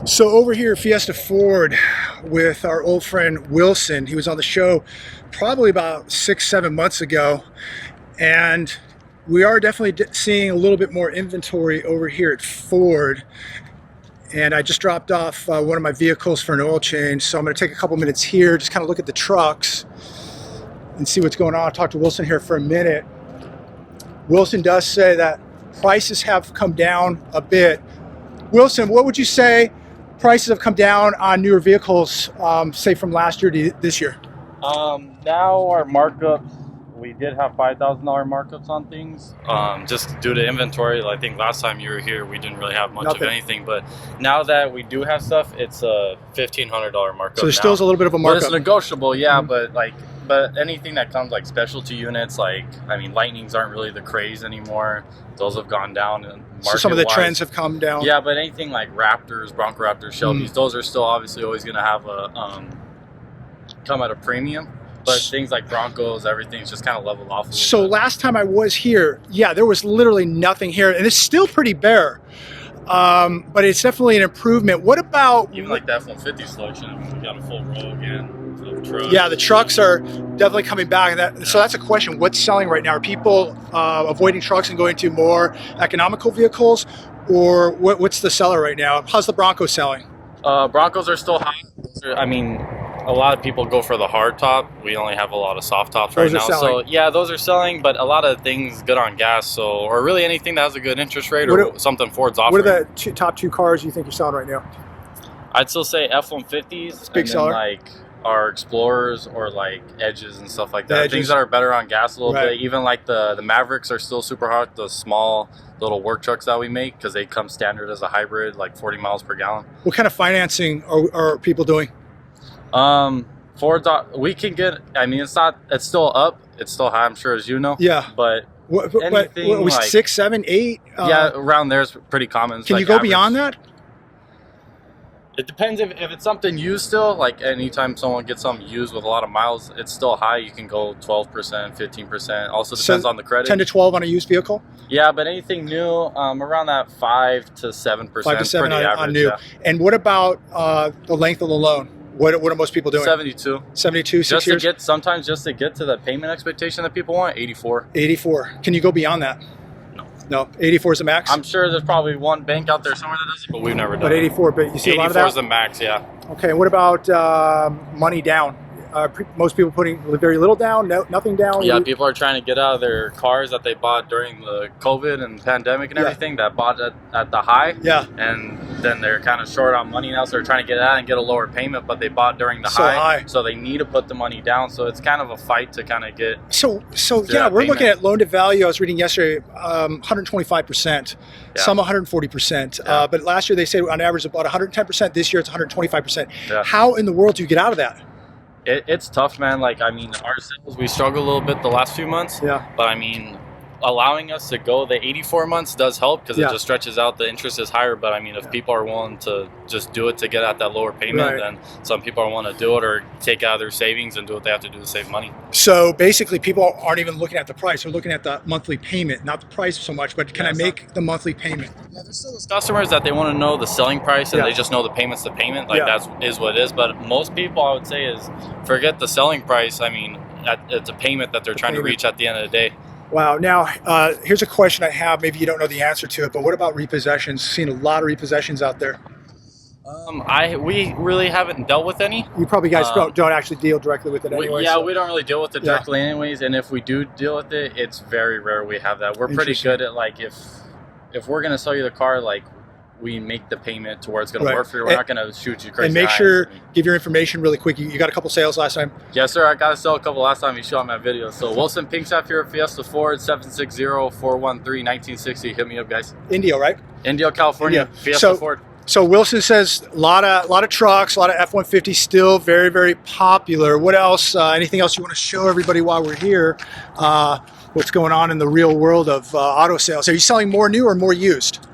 So over here at Fiesta Ford with our old friend Wilson, he was on the show probably about 6-7 months ago, and we are definitely seeing a little bit more inventory over here at Ford. And I just dropped off one of my vehicles for an oil change, so I'm going to take a couple minutes here, just kind of look at the trucks and see what's going on. I'll talk to Wilson here for a minute. Wilson does say that prices have come down a bit. Wilson, what would you say prices have come down on newer vehicles, say from last year to this year? Now our markups, we did have $5,000 markups on things, just due to inventory. I think last time you were here, we didn't really have much of anything, but now that we do have stuff, it's a $1,500 markup. So there still is a little bit of a markup. But it's negotiable, yeah, but anything that comes like specialty units, like, I mean, Lightnings aren't really the craze anymore. Those have gone down. And so some of the trends have come down. Yeah, but anything like Raptors, Bronco Raptors, Shelbys, those are still obviously always going to have a come at a premium. But things like Broncos, everything's just kind of leveled off a little So bit. Last time I was here, yeah, there was literally nothing here, and it's still pretty bare. But it's definitely an improvement. What about even like the F-150 selection? I mean, we got a full row again of trucks. Yeah, the trucks are definitely coming back. So that's a question. What's selling right now? Are people avoiding trucks and going to more economical vehicles, or what's the seller right now? How's the Bronco selling? Broncos are still high. I mean, a lot of people go for the hard top. We only have a lot of soft tops right now. So yeah, those are selling, but a lot of things good on gas. So, or really anything that has a good interest rate or something Ford's offering. What are the top two cars you think you're selling right now? I'd still say F-150s. Big seller. Like our Explorers or like Edges and stuff like that. Things that are better on gas a little bit. Even like the Mavericks are still super hot. The small little work trucks that we make, because they come standard as a hybrid, like 40 miles per gallon. What kind of financing are people doing? Ford, we can get, I mean, it's still up. It's still high, I'm sure, as you know. Yeah. But anything what was like 6, 7, 8? Yeah, around there is pretty common. It's can like you go average. Beyond that? It depends if it's something used still. Like anytime someone gets something used with a lot of miles, it's still high. You can go 12%, 15%. Also depends on the credit. 10 to 12 on a used vehicle? Yeah, but anything new, around that 5 to 7%. 5 to 7 pretty average, on new. Yeah. And what about the length of the loan? What are most people doing? 72. 72, 6 years? Sometimes just to get to the payment expectation that people want, 84. 84. Can you go beyond that? No, 84 is the max? I'm sure there's probably one bank out there somewhere that does it, but we've never done it. But 84, but you see a lot of that? 84 is the max, yeah. Okay, and what about money down? Most people putting very little down, nothing down? Yeah, people are trying to get out of their cars that they bought during the COVID and pandemic and everything, that bought at the high. Yeah. And then they're kind of short on money now, so they're trying to get out and get a lower payment, but they bought during the high. So they need to put the money down. So it's kind of a fight to kind of get So yeah, we're looking at loan to value. I was reading yesterday, 125%, some 140%. Yeah. But last year they said on average about 110%. This year it's 125%. Yeah. How in the world do you get out of that? It's tough, man. Like, I mean, our sales, we struggle a little bit the last few months. Yeah. But I mean, allowing us to go the 84 months does help, because it just stretches out. The interest is higher. But I mean, if people are willing to just do it to get at that lower payment, then some people are willing to do it or take out their savings and do what they have to do to save money. So basically, people aren't even looking at the price. They're looking at the monthly payment, not the price so much, but can I make the monthly payment? Yeah, there's still those customers that they want to know the selling price, and they just know the payment's the payment. Like, that is what it is. But most people, I would say, is forget the selling price. I mean, it's a payment that they're trying to reach at the end of the day. Wow. Now, here's a question I have. Maybe you don't know the answer to it, but what about repossessions? Seen a lot of repossessions out there. We really haven't dealt with any. You probably guys don't actually deal directly with it anyway. Yeah, we don't really deal with it directly anyways, and if we do deal with it, it's very rare we have that. We're pretty good at, like, if we're going to sell you the car, like, we make the payment to where it's going to work for you. We're not going to shoot you crazy. And make sure, give your information really quick. You got a couple sales last time? Yes, sir. I got to sell a couple last time you shot my video. So Wilson Pinkstaff here at Fiesta Ford, 760-413-1960. Hit me up, guys. Indio, right? Indio, California. Fiesta Ford. So Wilson says a lot of trucks, a lot of F-150s still very, very popular. What else? Anything else you want to show everybody while we're here? What's going on in the real world of auto sales? Are you selling more new or more used?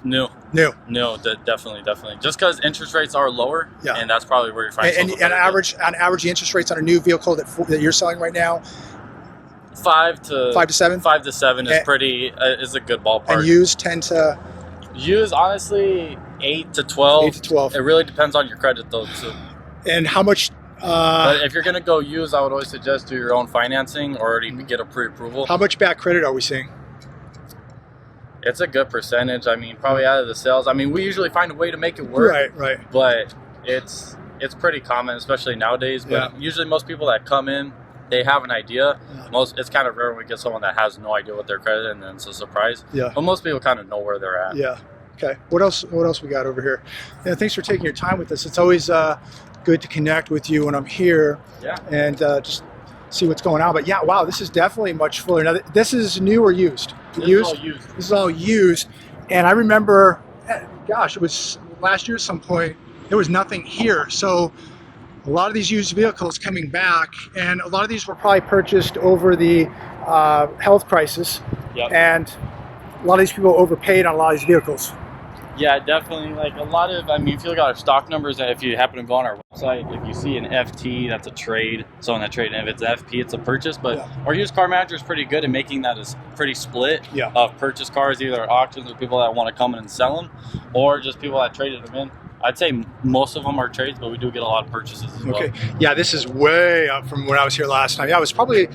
New. Definitely. Just because interest rates are lower, and that's probably where you're finding. And on average, the interest rates on a new vehicle that you're selling right now. 5 to 7. 5 to 7 is pretty is a good ballpark. And used tend to. Used, honestly, 8 to 12. 8 to 12. It really depends on your credit though. So. And how much? But if you're gonna go use, I would always suggest do your own financing or already get a pre-approval. How much bad credit are we seeing? It's a good percentage. I mean, probably out of the sales. I mean, we usually find a way to make it work. Right, right. But it's pretty common, especially nowadays. But usually most people that come in, they have an idea. It's kind of rare when we get someone that has no idea what their credit, and then it's a surprise. Yeah. But most people kind of know where they're at. Yeah. Okay. What else we got over here? Yeah, thanks for taking your time with us. It's always good to connect with you when I'm here. Yeah. And just see what's going on. But yeah, wow, this is definitely much fuller. Now, this is new or used? This is all used. This is all used. And I remember, gosh, it was last year at some point, there was nothing here. So a lot of these used vehicles coming back, and a lot of these were probably purchased over the health crisis. Yep. And a lot of these people overpaid on a lot of these vehicles. Yeah, definitely. Like a lot of, I mean, if you look at our stock numbers, if you happen to go on our website, if you see an FT, that's a trade. So in that trade, and if it's FP, it's a purchase. But our used car manager is pretty good at making that as pretty split of purchase cars, either at auctions or people that want to come in and sell them, or just people that traded them in. I'd say most of them are trades, but we do get a lot of purchases as well. Okay. Yeah, this is way up from when I was here last time. Yeah, it was probably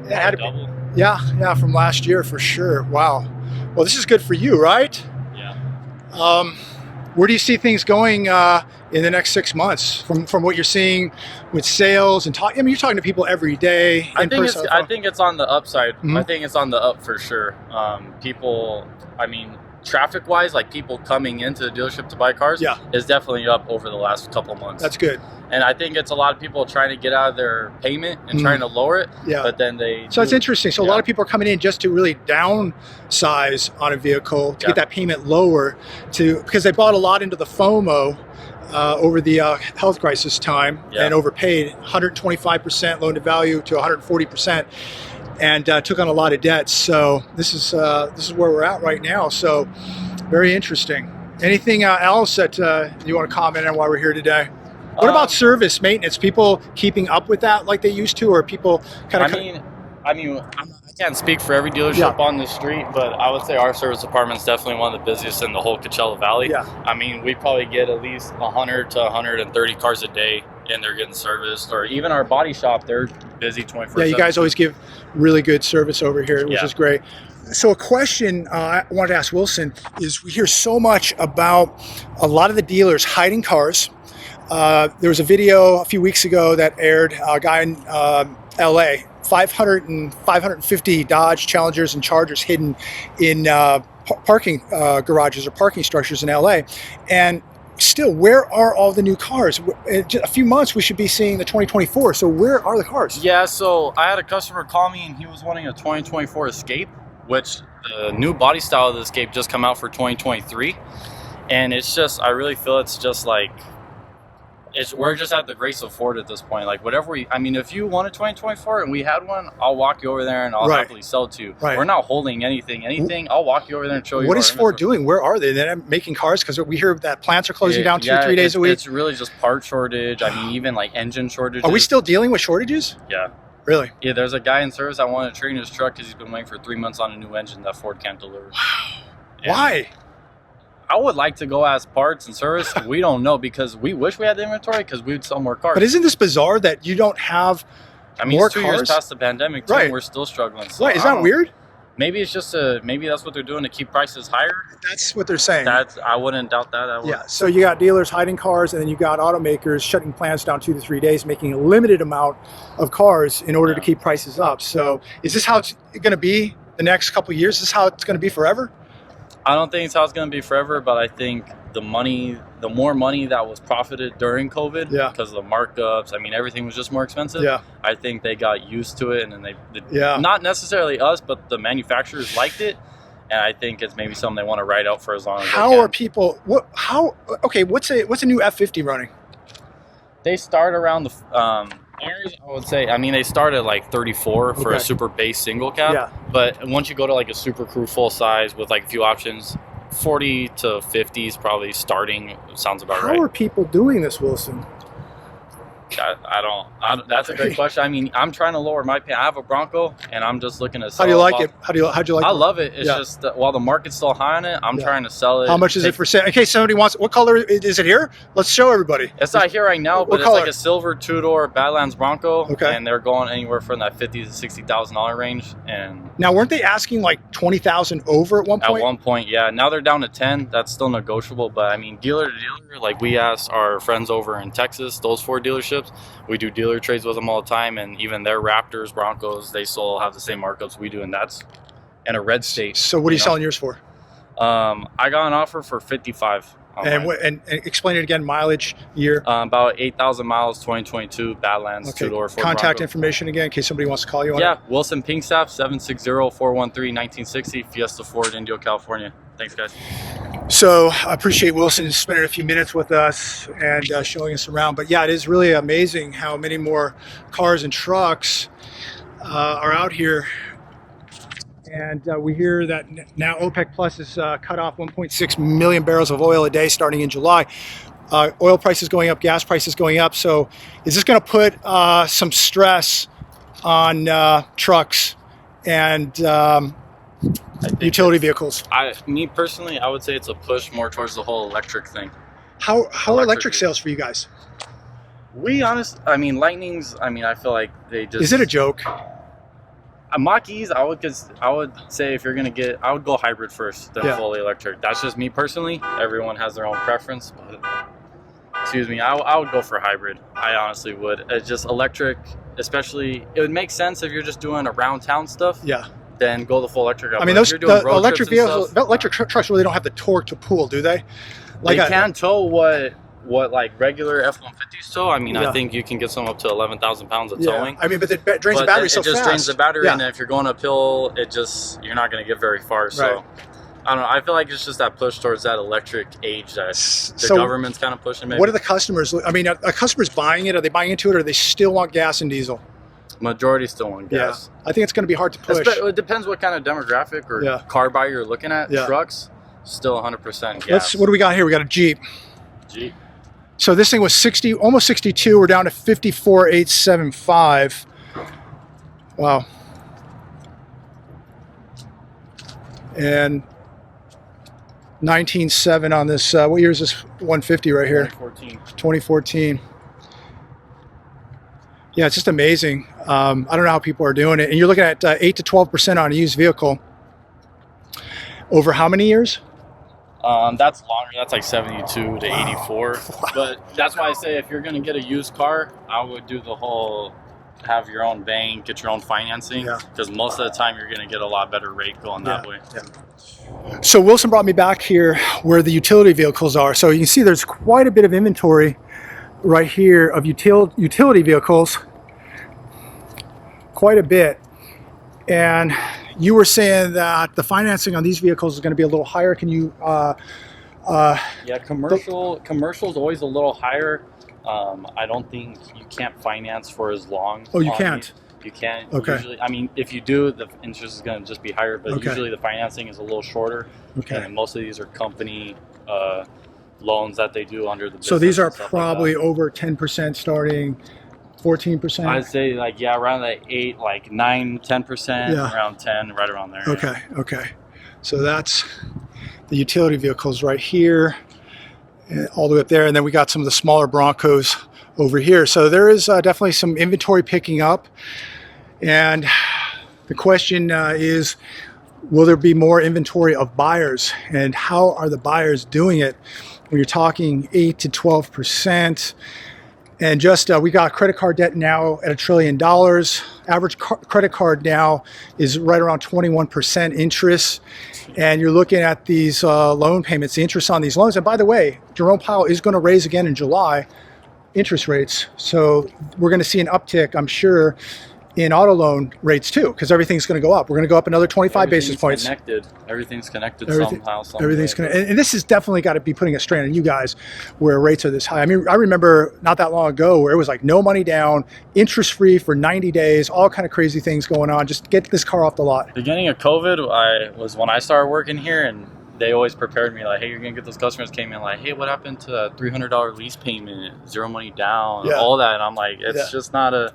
double. Yeah, from last year for sure. Wow. Well, this is good for you, right? Where do you see things going in the next 6 months from what you're seeing with sales and talk? I mean, you're talking to people every day. I think it's on the upside. I think it's on the up for sure. People, I mean, traffic wise, like people coming into the dealership to buy cars is definitely up over the last couple of months. That's good. And I think it's a lot of people trying to get out of their payment and trying to lower it. Yeah. But then So it's interesting. So a lot of people are coming in just to really downsize on a vehicle to get that payment lower, because they bought a lot into the FOMO over the health crisis time and overpaid 125% loan to value to 140%. And took on a lot of debts. So this is where we're at right now. So very interesting. Anything else that you want to comment on while we're here today? What about service maintenance? People keeping up with that like they used to, or people kind of? I mean, I can't speak for every dealership on the street, but I would say our service department is definitely one of the busiest in the whole Coachella Valley. Yeah. I mean, we probably get at least 100 to 130 cars a day, and they're getting serviced. Or even our body shop, they're busy 24/7. Yeah, you guys always give really good service over here, which is great. So a question I wanted to ask Wilson is, we hear so much about a lot of the dealers hiding cars. There was a video a few weeks ago that aired, a guy in LA, 550 Dodge Challengers and Chargers hidden in parking garages or parking structures in LA. And still, where are all the new cars? In a few months, we should be seeing the 2024. So where are the cars? Yeah, so I had a customer call me and he was wanting a 2024 Escape, which the new body style of the Escape just come out for 2023. And it's just, I really feel it's just like, we're just at the grace of Ford at this point. Like whatever I mean, if you want a 2024 and we had one, I'll walk you over there and I'll happily sell it to you. We're not holding anything. I'll walk you over there and show you. What is Ford doing? Where are they? They're making cars? Because we hear that plants are closing down 2 or 3 days a week. It's really just part shortage. I mean, even like engine shortages. Are we still dealing with shortages? Yeah. Really? Yeah, there's a guy in service that wanted to trade in his truck because he's been waiting for 3 months on a new engine that Ford can't deliver. Wow. Why? I would like to go ask parts and service. We don't know, because we wish we had the inventory because we'd sell more cars. But isn't this bizarre that you don't have more it's 2 years past the pandemic too, and we're still struggling. So is that weird? Maybe it's just maybe that's what they're doing to keep prices higher. That's what they're saying. I wouldn't doubt that. Yeah. So you got dealers hiding cars, and then you got automakers shutting plants down 2 to 3 days, making a limited amount of cars in order to keep prices up. So is this how it's going to be the next couple of years? Is this how it's going to be forever? I don't think it's how it's going to be forever, but I think the more money that was profited during COVID, because of the markups, I mean, everything was just more expensive. Yeah. I think they got used to it, and then they not necessarily us, but the manufacturers liked it, and I think it's maybe something they want to ride out for as long as they can. How are people? What's a new F50 running? They start around the. Ours, I would say, I mean, they start at like 34 for a super base single cab. Yeah. But once you go to like a super crew full size with like a few options, 40 to 50 is probably starting. Sounds about right. How are people doing this, Wilson? I don't. That's a great question. I mean, I'm trying to lower my pay. I have a Bronco, and I'm just looking to sell. How do you like it? How'd you like it? I love it. It's just that while the market's still high on it, I'm trying to sell it. How much is it for sale? In case somebody wants, what color is it here? Let's show everybody. It's not here right now, but it's like a silver two-door Badlands Bronco, and they're going anywhere from that $50,000 to $60,000 range. And now, weren't they asking like 20,000 over at one point? At one point, yeah. Now they're down to 10. That's still negotiable, but I mean, dealer to dealer, like we asked our friends over in Texas, those 4 dealerships, we do dealer trades with them all the time, and even their Raptors, Broncos, they still have the same markups we do, and that's in a red state. So what are you selling yours for? I got an offer for 55. And explain it again, mileage, year? About 8,000 miles, 2022, Badlands, two-door Ford Contact Bronco. information again, in case somebody wants to call you on it. Yeah, Wilson Pinkstaff, 760-413-1960, Fiesta Ford, Indio, California. Thanks, guys. So I appreciate Wilson spending a few minutes with us and showing us around. But yeah, it is really amazing how many more cars and trucks are out here. And we hear that now OPEC Plus has cut off 1.6 million barrels of oil a day starting in July. Oil prices going up, gas prices going up. So is this going to put some stress on trucks and utility vehicles? Me personally, I would say it's a push more towards the whole electric thing. How are electric sales for you guys? I mean, Lightnings, I mean, I feel like they just... Is it a joke? Mach-E's, I would say if you're gonna get, I would go hybrid first, then fully electric. That's just me personally. Everyone has their own preference. But, excuse me, I would go for hybrid. I honestly would. It's just electric, especially. It would make sense if you're just doing around town stuff. Yeah. Then go the full electric. I mean, the electric vehicles, electric trucks really don't have the torque to pull, do they? Like they can tow what like regular F-150s tow. I mean, I think you can get some up to 11,000 pounds of towing. I mean, but it drains the battery so fast. It just drains the battery, and if you're going uphill, you're not going to get very far. So, I don't know. I feel like it's just that push towards that electric age that the government's kind of pushing. Maybe. What are the customers? I mean, are customers buying it? Are they buying into it, or they still want gas and diesel? Majority still want gas. I think it's going to be hard to push. It depends what kind of demographic or car buyer you're looking at. Trucks, still 100% gas. What do we got here? We got a Jeep. So this thing was 60, almost 62. We're down to 54,875. Wow. And 19.7 on this. What year is this 150 right here? 2014. Yeah, it's just amazing. I don't know how people are doing it. And you're looking at 8 to 12% on a used vehicle. Over how many years? That's longer. That's like 72 to 84. But that's why I say if you're going to get a used car, I would do the whole have your own bank, get your own financing, because most of the time you're going to get a lot better rate going that way. So Wilson brought me back here where the utility vehicles are. So you can see there's quite a bit of inventory right here of utility vehicles, quite a bit. And you were saying that the financing on these vehicles is going to be a little higher. Can you? Yeah, commercial is always a little higher. I don't think you can't finance for as long. Oh, you can't. You can't. Okay. Usually, I mean, if you do, the interest is going to just be higher. But usually the financing is a little shorter. Okay. And most of these are company loans that they do under the business. So these are probably over 10% starting. 14%? I'd say around that 8, 9, 10%, around 10, right around there. Okay. So that's the utility vehicles right here, all the way up there. And then we got some of the smaller Broncos over here. So there is definitely some inventory picking up. And the question is, will there be more inventory of buyers? And how are the buyers doing it? When you're talking 8 to 12%. And just we got credit card debt now at $1 trillion. Average credit card now is right around 21% interest. And you're looking at these loan payments, the interest on these loans. And by the way, Jerome Powell is going to raise again in July interest rates. So we're going to see an uptick, I'm sure, in auto loan rates too, because everything's going to go up. We're going to go up another 25 basis points. Everything's connected somehow. Everything's connected. And this has definitely got to be putting a strain on you guys where rates are this high. I mean, I remember not that long ago where it was like no money down, interest free for 90 days, all kind of crazy things going on. Just get this car off the lot. Beginning of COVID was when I started working here, and they always prepared me like, hey, you're gonna get those customers came in like, hey, what happened to that $300 lease payment, 0 money down, all that, and I'm like, it's just not a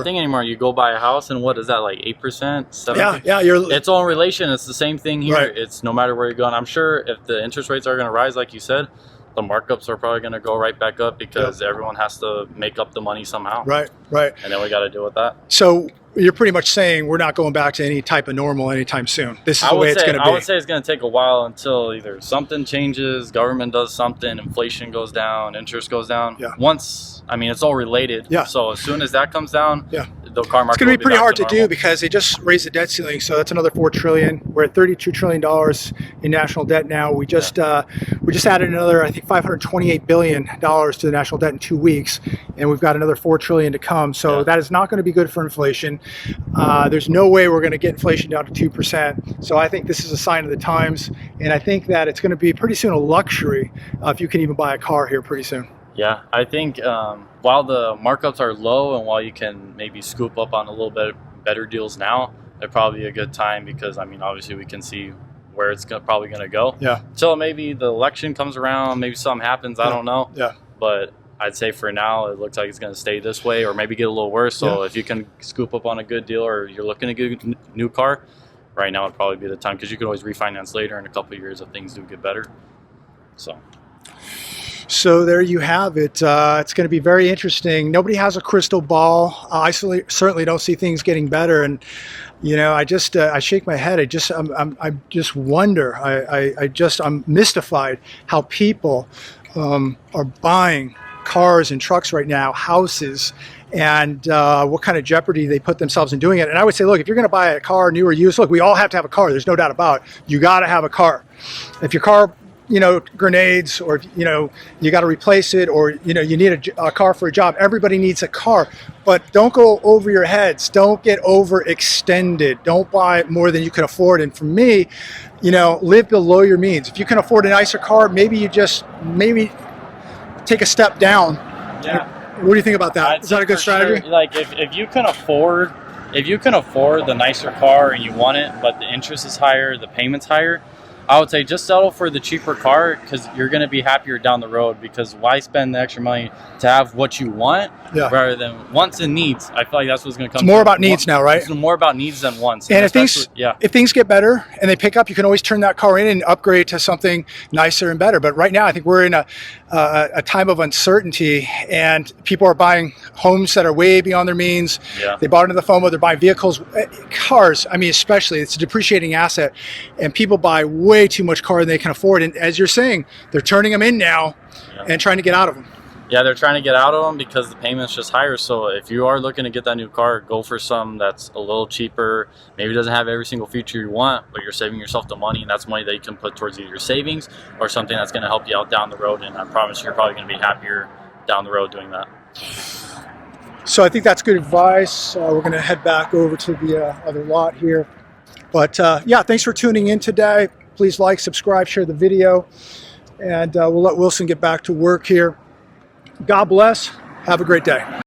thing anymore. You go buy a house and what is that, like 8%, 7%? Yeah, it's all in relation. It's the same thing here. It's no matter where you're going. I'm sure if the interest rates are going to rise, like you said, the markups are probably going to go right back up because everyone has to make up the money somehow. Right. And then we got to deal with that. So you're pretty much saying we're not going back to any type of normal anytime soon. This is the way it's going to be. I would say it's going to take a while until either something changes, government does something, inflation goes down, interest goes down. Once, I mean, it's all related. So as soon as that comes down, the car market it's going to be pretty hard to do because they just raised the debt ceiling. So that's another $4 trillion. We're at $32 trillion in national debt now. We just added another, I think, $528 billion to the national debt in 2 weeks, and we've got another $4 trillion to come. So that is not going to be good for inflation. There's no way we're going to get inflation down to 2%. So I think this is a sign of the times, and I think that it's going to be pretty soon a luxury if you can even buy a car here pretty soon. Yeah, I think while the markups are low and while you can maybe scoop up on a little bit better deals now, they're probably a good time because, I mean, obviously we can see where it's probably going to go. Until maybe the election comes around, maybe something happens, I don't know. But I'd say for now, it looks like it's going to stay this way or maybe get a little worse. So if you can scoop up on a good deal or you're looking at a good new car, right now would probably be the time because you can always refinance later in a couple of years if things do get better. So there you have it. It's going to be very interesting. Nobody has a crystal ball. I certainly don't see things getting better. And, you know, I shake my head. I just wonder. I'm mystified how people are buying cars and trucks right now, houses, and what kind of jeopardy they put themselves in doing it. And I would say, look, if you're going to buy a car, new or used, look, we all have to have a car. There's no doubt about it. You got to have a car. If your car, you know, grenades, or, you know, you got to replace it, or, you know, you need a car for a job. Everybody needs a car, but don't go over your heads. Don't get overextended. Don't buy more than you can afford. And for me, you know, live below your means. If you can afford a nicer car, maybe you just take a step down. What do you think about that? Is that a good strategy? Sure. Like if you can afford the nicer car and you want it, but the interest is higher, the payment's higher, I would say just settle for the cheaper car because you're going to be happier down the road. Because why spend the extra money to have what you want rather than wants and needs? I feel like that's what's going to come. It's more about needs now, right? It's more about needs than wants. And if things get better and they pick up, you can always turn that car in and upgrade to something nicer and better. But right now, I think we're in a time of uncertainty, and people are buying homes that are way beyond their means. They bought into the FOMO. They're buying vehicles, cars. I mean, especially, it's a depreciating asset, and people buy way too much car than they can afford. And as you're saying, they're turning them in now and trying to get out of them. Yeah, they're trying to get out of them because the payment's just higher. So if you are looking to get that new car, go for some that's a little cheaper. Maybe it doesn't have every single feature you want, but you're saving yourself the money, and that's money that you can put towards either your savings or something that's going to help you out down the road. And I promise you're probably going to be happier down the road doing that. So I think that's good advice. We're going to head back over to the other lot here. But yeah, thanks for tuning in today. Please like, subscribe, share the video, and we'll let Wilson get back to work here. God bless. Have a great day.